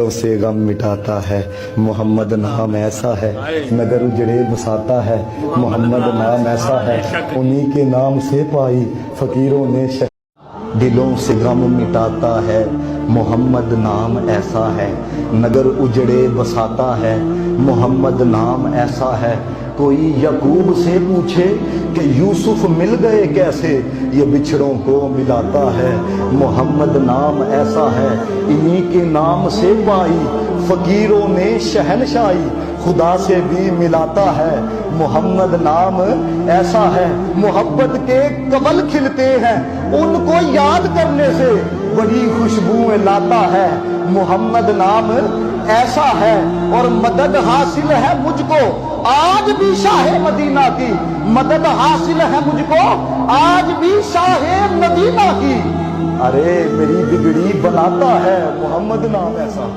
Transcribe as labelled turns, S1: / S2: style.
S1: दिलों से गम मिटाता है, मोहम्मद नाम ऐसा है, नगर उजड़े बसाता है, मोहम्मद नाम ऐसा है, उन्हीं के नाम से पाई फकीरों ने दिलों से गम मिटाता है, मोहम्मद नाम ऐसा है, नगर उजड़े बसाता है, मोहम्मद नाम ऐसा है। कोई यकूब से पूछे कि यूसुफ मिल गए कैसे, ये बिछड़ों को मिलाता है, मोहम्मद नाम ऐसा है, इन्हीं के नाम से पाई फकीरों ने शहनशाही, खुदा से भी मिलाता है, मोहम्मद नाम ऐसा है। मोहब्बत के कमल खिलते हैं, उनको याद करने से बड़ी खुशबुएं लाता है, मोहम्मद नाम ऐसा है। और मदद हासिल है मुझको आज भी शाह मदीना की, मदद हासिल है मुझको आज भी शाह मदीना की। अरे मेरी बिगड़ी बनाता है, मोहम्मद नाम ऐसा।